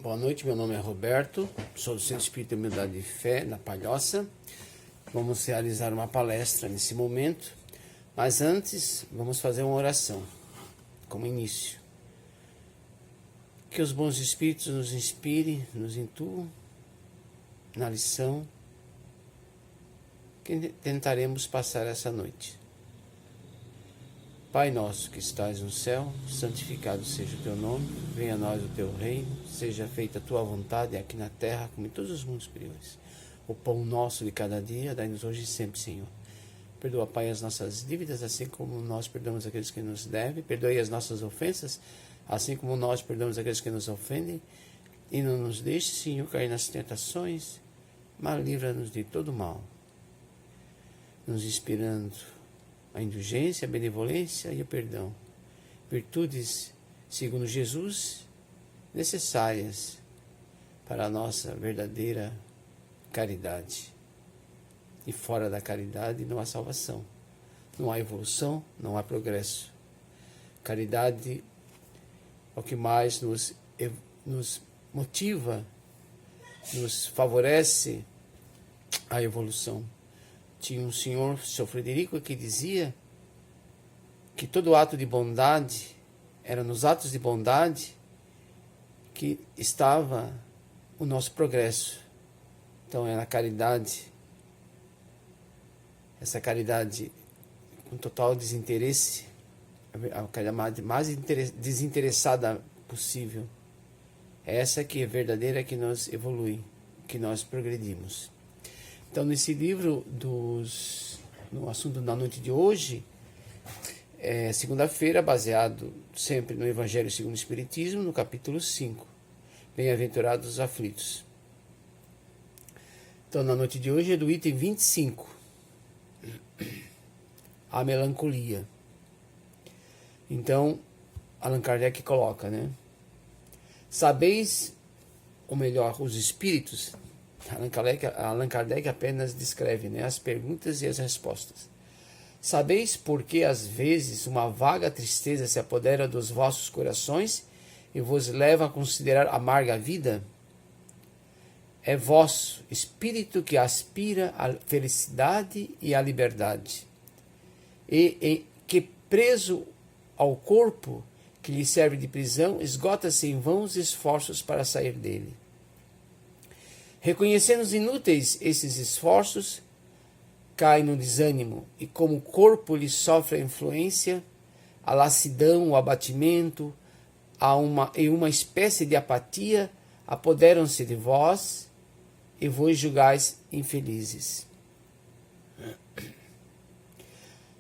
Boa noite, meu nome é Roberto, sou do Centro Espírita Humildade e Fé, na Palhoça. Vamos realizar uma palestra nesse momento, mas antes vamos fazer uma oração, como início. Que os bons espíritos nos inspirem, nos intuam na lição que tentaremos passar essa noite. Pai nosso que estás no céu, santificado seja o teu nome, venha a nós o teu reino, seja feita a tua vontade aqui na terra como em todos os mundos superiores. O pão nosso de cada dia, dai-nos hoje e sempre, Senhor. Perdoa, Pai, as nossas dívidas, assim como nós perdoamos aqueles que nos devem. Perdoe as nossas ofensas, assim como nós perdoamos aqueles que nos ofendem. E não nos deixe, Senhor, cair nas tentações, mas livra-nos de todo mal, nos inspirando a indulgência, a benevolência e o perdão. Virtudes, segundo Jesus, necessárias para a nossa verdadeira caridade. E fora da caridade não há salvação, não há evolução, não há progresso. Caridade é o que mais nos motiva, nos favorece a evolução. Tinha um senhor, seu Frederico, que dizia que todo ato de bondade, era nos atos de bondade que estava o nosso progresso. Então é na caridade, essa caridade com total desinteresse, a caridade mais desinteressada possível, é essa que é verdadeira, que nos evolui, que nós progredimos. Então, nesse livro, no assunto da noite de hoje, segunda-feira, baseado sempre no Evangelho segundo o Espiritismo, no capítulo 5, Bem-aventurados os aflitos. Então, na noite de hoje é do item 25, a melancolia. Então, Allan Kardec coloca, né? Sabeis, ou melhor, os espíritos. Allan Kardec apenas descreve, né, as perguntas e as respostas. Sabeis por que às vezes uma vaga tristeza se apodera dos vossos corações e vos leva a considerar amarga a vida? É vosso espírito que aspira à felicidade e à liberdade, e que, preso ao corpo que lhe serve de prisão, esgota-se em vãos esforços para sair dele. Reconhecendo os inúteis esses esforços, cai no desânimo, e como o corpo lhe sofre a influência, a lassidão, o abatimento, e uma espécie de apatia apoderam-se de vós, e vos julgais infelizes.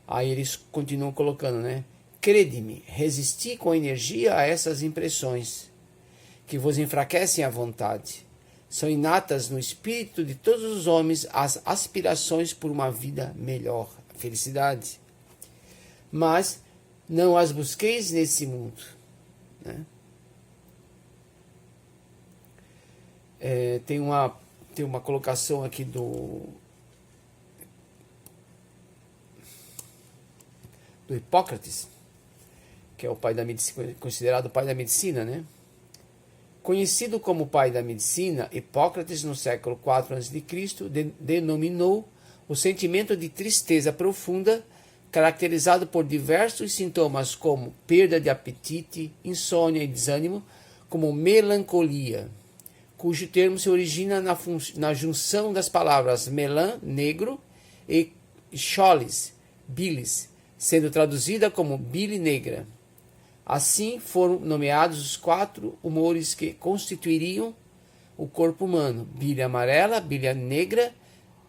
Aí eles continuam colocando, né? Crede-me, resisti com energia a essas impressões, que vos enfraquecem a vontade. São inatas no espírito de todos os homens as aspirações por uma vida melhor, a felicidade. Mas não as busqueis nesse mundo, né? Tem uma colocação aqui do Hipócrates, que é o pai da medicina, considerado o pai da medicina, né? Conhecido como pai da medicina, Hipócrates, no século IV a.C., denominou o sentimento de tristeza profunda, caracterizado por diversos sintomas como perda de apetite, insônia e desânimo, como melancolia, cujo termo se origina na junção das palavras melan, negro, e cholis, bilis, sendo traduzida como bile negra. Assim foram nomeados os 4 humores que constituiriam o corpo humano: bile amarela, bile negra,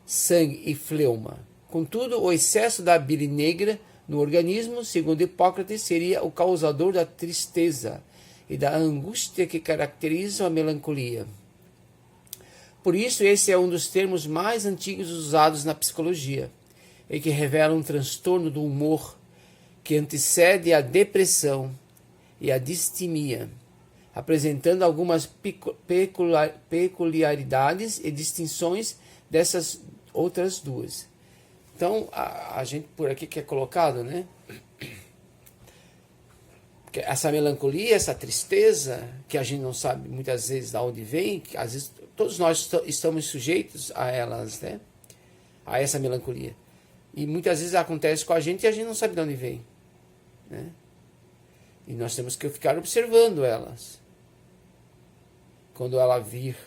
sangue e fleuma. Contudo, o excesso da bile negra no organismo, segundo Hipócrates, seria o causador da tristeza e da angústia que caracterizam a melancolia. Por isso, esse é um dos termos mais antigos usados na psicologia, e que revela um transtorno do humor que antecede a depressão e a distimia, apresentando algumas peculiaridades e distinções dessas outras duas. Então, a gente por aqui que é colocado, né? essa melancolia, essa tristeza, que a gente não sabe muitas vezes de onde vem, que às vezes todos nós estamos sujeitos a elas, né? A essa melancolia. E muitas vezes acontece com a gente e a gente não sabe de onde vem, né? E nós temos que ficar observando elas. Quando ela vir,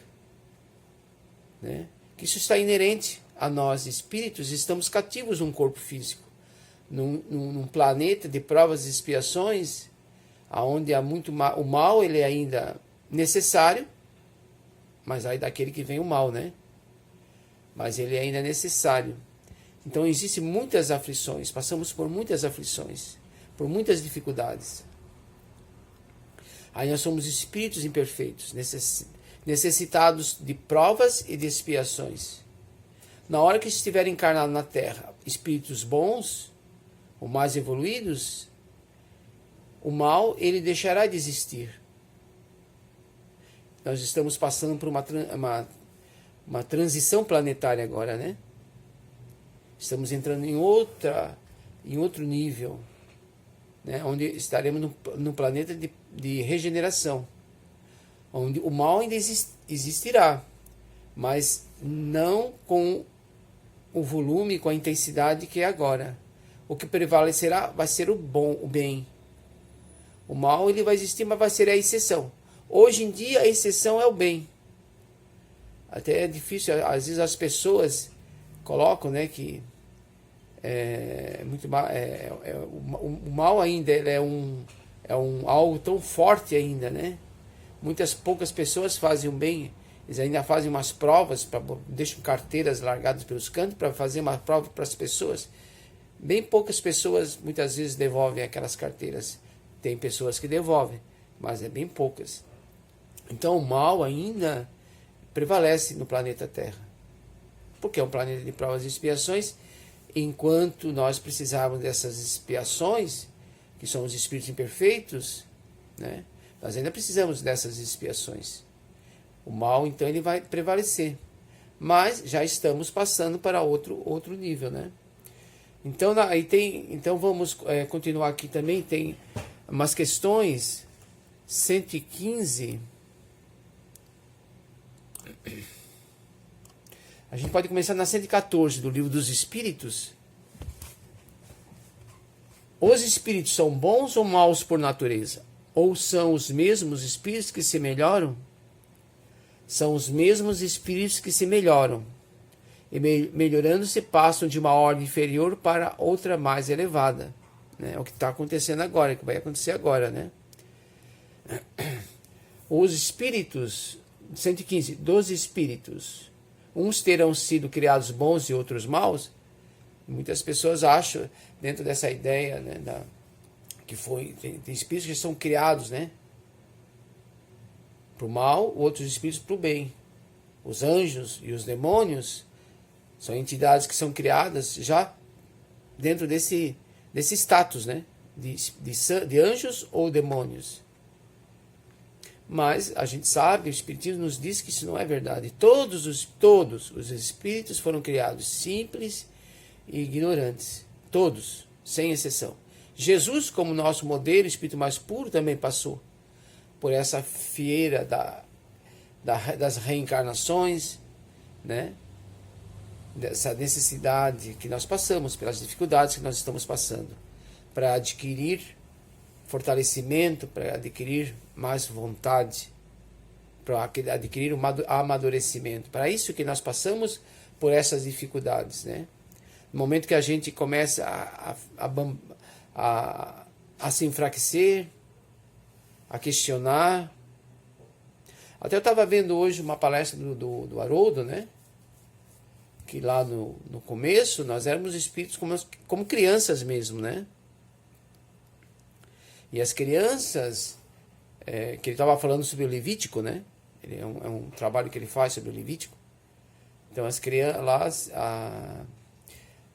né? Que isso está inerente a nós, espíritos, estamos cativos num corpo físico, num planeta de provas e expiações, onde há muito mal. O mal ele é ainda necessário, mas aí daquele que vem o mal, né? Mas ele ainda é necessário. Então existem muitas aflições, passamos por muitas aflições, por muitas dificuldades. Aí nós somos espíritos imperfeitos, necessitados de provas e de expiações. Na hora que estiver encarnado na Terra, espíritos bons, ou mais evoluídos, o mal ele deixará de existir. Nós estamos passando por uma transição planetária agora, né? Estamos entrando em outro nível, né? Onde estaremos num planeta de regeneração, onde o mal ainda existirá, mas não com o volume, com a intensidade que é agora. O que prevalecerá vai ser o bem. O mal ele vai existir, mas vai ser a exceção. Hoje em dia a exceção é o bem. Até é difícil, às vezes as pessoas colocam, né, que o mal ainda ele é algo tão forte ainda, né? Poucas pessoas fazem o bem. Eles ainda fazem umas provas, deixam carteiras largadas pelos cantos para fazer uma prova para as pessoas. Bem poucas pessoas muitas vezes devolvem aquelas carteiras. Tem pessoas que devolvem, mas é bem poucas. Então o mal ainda prevalece no planeta Terra, porque é um planeta de provas e expiações. Enquanto nós precisarmos dessas expiações, que são os espíritos imperfeitos, né, nós ainda precisamos dessas expiações. O mal, então, ele vai prevalecer. Mas já estamos passando para outro nível, né? Então, então vamos continuar aqui também. Tem umas questões 115. A gente pode começar na 114 do Livro dos Espíritos. Os espíritos são bons ou maus por natureza? Ou são os mesmos espíritos que se melhoram? São os mesmos espíritos que se melhoram. E melhorando-se passam de uma ordem inferior para outra mais elevada. Né? É o que está acontecendo agora, que vai acontecer agora, né? Os espíritos, 115, dos espíritos, uns terão sido criados bons e outros maus. Muitas pessoas acham, dentro dessa ideia, né, tem espíritos que são criados, né, para o mal, outros espíritos para o bem. Os anjos e os demônios são entidades que são criadas já dentro desse status, né, de anjos ou demônios. Mas a gente sabe, o Espiritismo nos diz que isso não é verdade. Todos os espíritos foram criados simples e ignorantes. Todos, sem exceção. Jesus, como nosso modelo, espírito mais puro, também passou por essa fieira das reencarnações, né? Dessa necessidade que nós passamos, pelas dificuldades que nós estamos passando, para adquirir fortalecimento, para adquirir mais vontade, para adquirir um amadurecimento. Para isso que nós passamos por essas dificuldades, né? No momento que a gente começa a se enfraquecer, a questionar. Até eu estava vendo hoje uma palestra do Haroldo, né? Que lá no começo nós éramos espíritos como crianças mesmo, né? E as crianças, que ele estava falando sobre o Levítico, né? É um trabalho que ele faz sobre o Levítico. Então as crianças lá,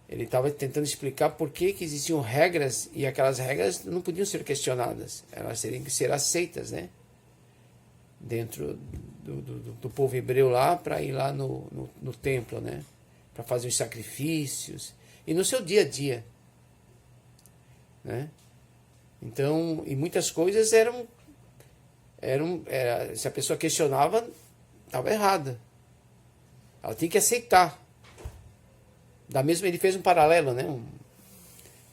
ele estava tentando explicar por que existiam regras e aquelas regras não podiam ser questionadas. Elas teriam que ser aceitas, né? Dentro do povo hebreu lá, para ir lá no templo, né? Para fazer os sacrifícios. E no seu dia a dia, né? Então, e muitas coisas se a pessoa questionava, estava errada. Ela tinha que aceitar. Da mesma, ele fez um paralelo, né,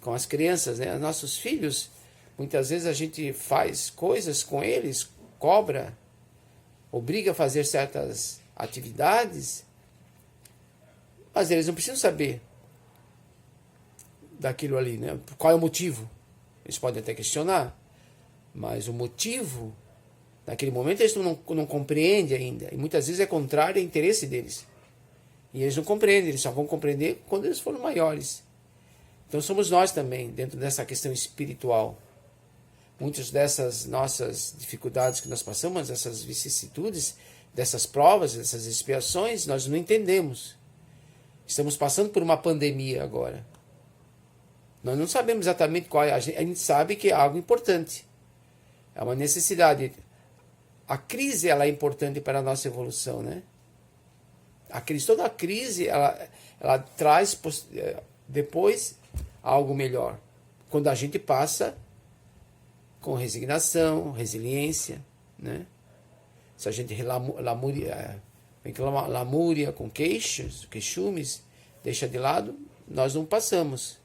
com as crianças, né, nossos filhos. Muitas vezes a gente faz coisas com eles, cobra, obriga a fazer certas atividades, mas eles não precisam saber daquilo ali, né? Qual é o motivo? Eles podem até questionar, mas o motivo, naquele momento, eles não compreendem ainda. E muitas vezes é contrário ao interesse deles. E eles não compreendem, eles só vão compreender quando eles forem maiores. Então somos nós também, dentro dessa questão espiritual. Muitas dessas nossas dificuldades que nós passamos, essas vicissitudes, dessas provas, dessas expiações, nós não entendemos. Estamos passando por uma pandemia agora. Nós não sabemos exatamente qual é. A gente sabe que é algo importante. É uma necessidade. A crise, ela é importante para a nossa evolução, né? Toda a crise, ela traz depois algo melhor. Quando a gente passa com resignação, resiliência, né? Se a gente lamúria com queixumes, deixa de lado, nós não passamos.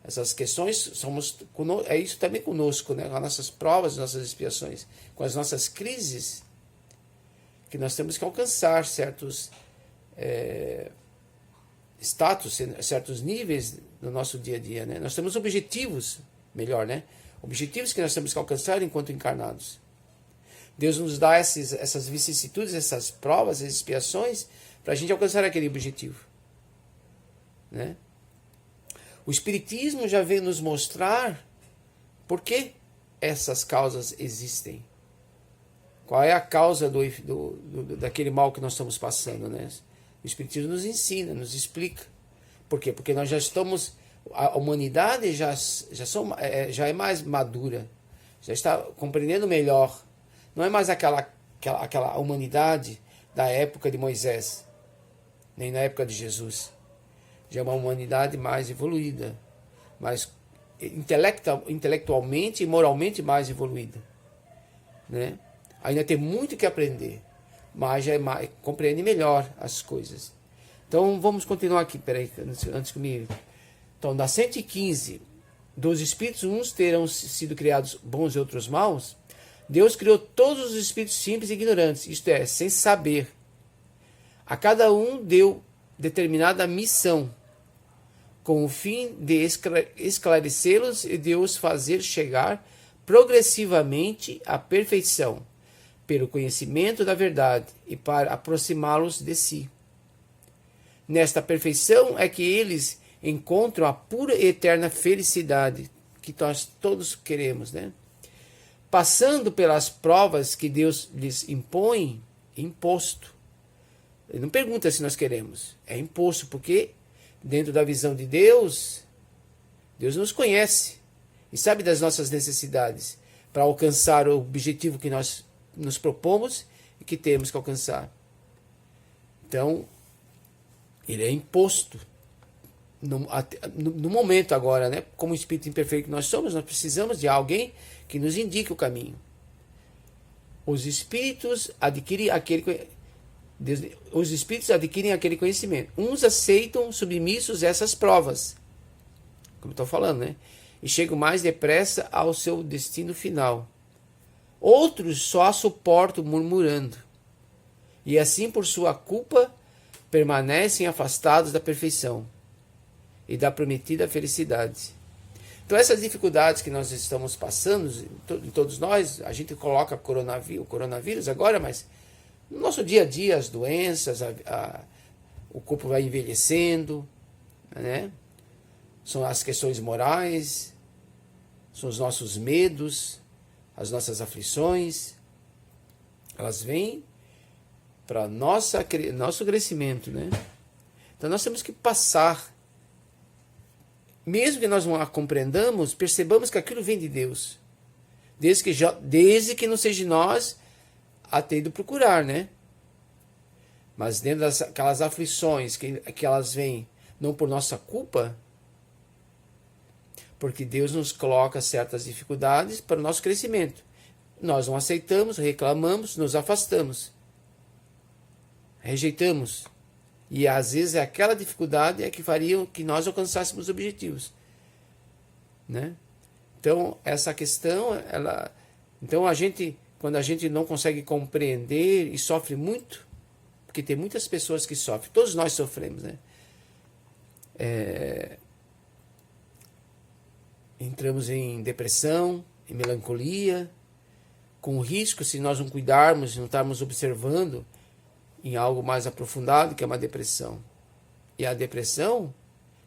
Essas questões é isso também conosco, né? Com as nossas provas, as nossas expiações, com as nossas crises, que nós temos que alcançar certos status, certos níveis no nosso dia a dia, né? Nós temos objetivos, melhor, né? Objetivos que nós temos que alcançar enquanto encarnados. Deus nos dá essas vicissitudes, essas provas, essas expiações, para a gente alcançar aquele objetivo, né? O Espiritismo já veio nos mostrar por que essas causas existem. Qual é a causa daquele mal que nós estamos passando, né? O Espiritismo nos ensina, nos explica. Por quê? Porque nós já estamos... A humanidade já é mais madura, já está compreendendo melhor. Não é mais aquela humanidade da época de Moisés, nem na época de Jesus. Já é uma humanidade mais evoluída, mais intelectualmente e moralmente mais evoluída, né? Ainda tem muito que aprender, mas já compreende melhor as coisas. Então vamos continuar aqui, peraí, antes que me... Então, da 115, dos espíritos, uns terão sido criados bons e outros maus. Deus criou todos os espíritos simples e ignorantes, isto é, sem saber. A cada um deu determinada missão, com o fim de esclarecê-los e de os fazer chegar progressivamente à perfeição, pelo conhecimento da verdade e para aproximá-los de si. Nesta perfeição é que eles encontram a pura e eterna felicidade que nós todos queremos, né? Passando pelas provas que Deus lhes impõe, imposto. Ele não pergunta se nós queremos, é imposto, porque dentro da visão de Deus, Deus nos conhece e sabe das nossas necessidades para alcançar o objetivo que nós nos propomos e que temos que alcançar. Então, ele é imposto. No momento agora, né? Como espírito imperfeito que nós somos, nós precisamos de alguém que nos indique o caminho. Os espíritos adquirem aquele conhecimento. Uns aceitam submissos essas provas, como estou falando, né? E chegam mais depressa ao seu destino final. Outros só a suportam murmurando, e assim por sua culpa permanecem afastados da perfeição e da prometida felicidade. Então essas dificuldades que nós estamos passando, em todos nós, a gente coloca o coronavírus agora, mas no nosso dia a dia, as doenças, o corpo vai envelhecendo, né? São as questões morais, são os nossos medos, as nossas aflições, elas vêm para nosso crescimento, né? Então nós temos que passar. Mesmo que nós não a compreendamos, percebamos que aquilo vem de Deus. Desde que não seja nós a ter ido procurar, né? Mas dentro daquelas aflições que elas vêm não por nossa culpa, Porque Deus nos coloca certas dificuldades para o nosso crescimento. Nós não aceitamos, reclamamos, nos afastamos, rejeitamos. E às vezes aquela dificuldade é que faria que nós alcançássemos objetivos, né? Então essa questão, então quando a gente não consegue compreender e sofre muito, porque tem muitas pessoas que sofrem, todos nós sofremos, né? Entramos em depressão, em melancolia, com risco, se nós não cuidarmos, não estarmos observando em algo mais aprofundado, que é uma depressão. E a depressão,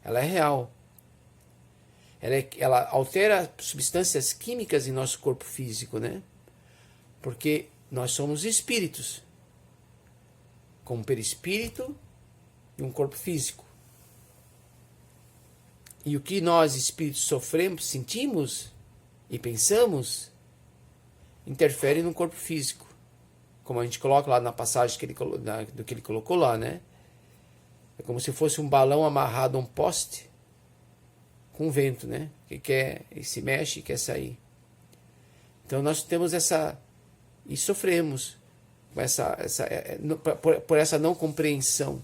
ela é real. Ela altera substâncias químicas em nosso corpo físico, né? Porque nós somos espíritos, com um perispírito e um corpo físico. E o que nós, espíritos, sofremos, sentimos e pensamos, interfere no corpo físico. Como a gente coloca lá na passagem do que ele colocou lá, né? É como se fosse um balão amarrado a um poste com vento, né? Que quer, e se mexe e quer sair. Então nós temos e sofremos por essa não compreensão.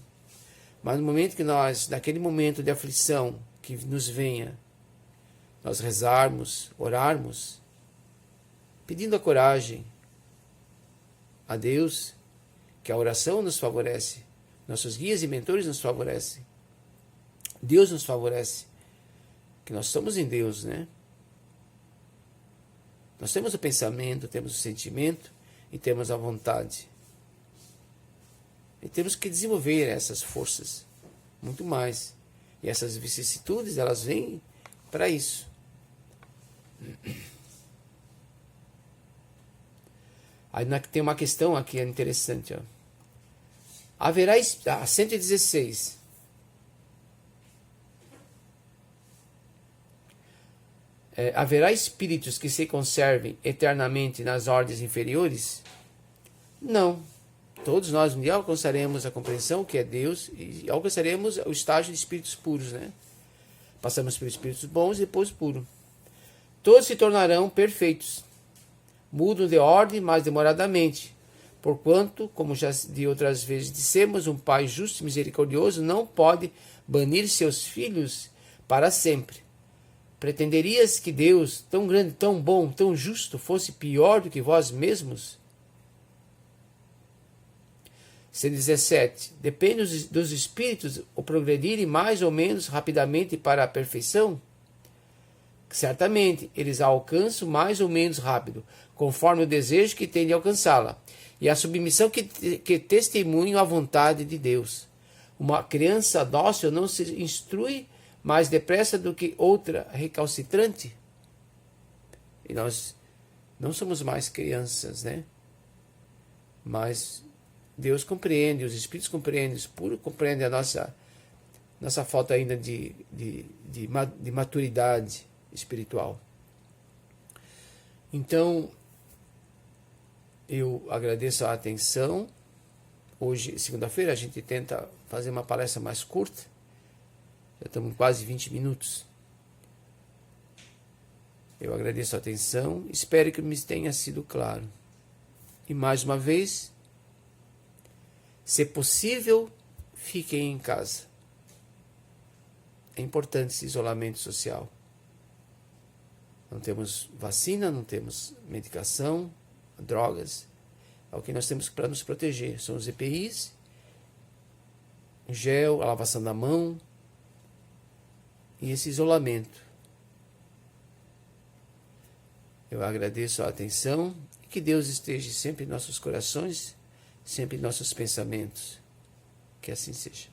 Mas no momento que naquele momento de aflição que nos venha, nós rezarmos, orarmos, pedindo a coragem a Deus, que a oração nos favorece, nossos guias e mentores nos favorecem, Deus nos favorece, que nós estamos em Deus, né? Nós temos o pensamento, temos o sentimento e temos a vontade. E temos que desenvolver essas forças, muito mais. E essas vicissitudes, elas vêm para isso. Aí tem uma questão aqui interessante. Ó. Haverá 116. Haverá espíritos que se conservem eternamente nas ordens inferiores? Não. Todos nós um dia alcançaremos a compreensão que é Deus e alcançaremos o estágio de espíritos puros, né? Passamos por espíritos bons e depois puros. Todos se tornarão perfeitos. Mudam de ordem mais demoradamente. Porquanto, como já de outras vezes dissemos, um Pai justo e misericordioso não pode banir seus filhos para sempre. Pretenderias que Deus, tão grande, tão bom, tão justo, fosse pior do que vós mesmos? 117. Depende dos espíritos o progredirem mais ou menos rapidamente para a perfeição? Certamente, eles a alcançam mais ou menos rápido, conforme o desejo que têm de alcançá-la, e a submissão que testemunham a vontade de Deus. Uma criança dócil não se instrui mais depressa do que outra recalcitrante? E nós não somos mais crianças, né? Mas Deus compreende, os espíritos compreendem, os puros compreendem a nossa falta ainda de maturidade espiritual. Então, eu agradeço a atenção. Hoje, segunda-feira, a gente tenta fazer uma palestra mais curta. Já estamos em quase 20 minutos. Eu agradeço a atenção. Espero que me tenha sido claro. E mais uma vez, se possível, fiquem em casa. É importante esse isolamento social. Não temos vacina, não temos medicação, drogas. É o que nós temos para nos proteger. São os EPIs, gel, a lavação da mão e esse isolamento. Eu agradeço a atenção e que Deus esteja sempre em nossos corações, sempre em nossos pensamentos. Que assim seja.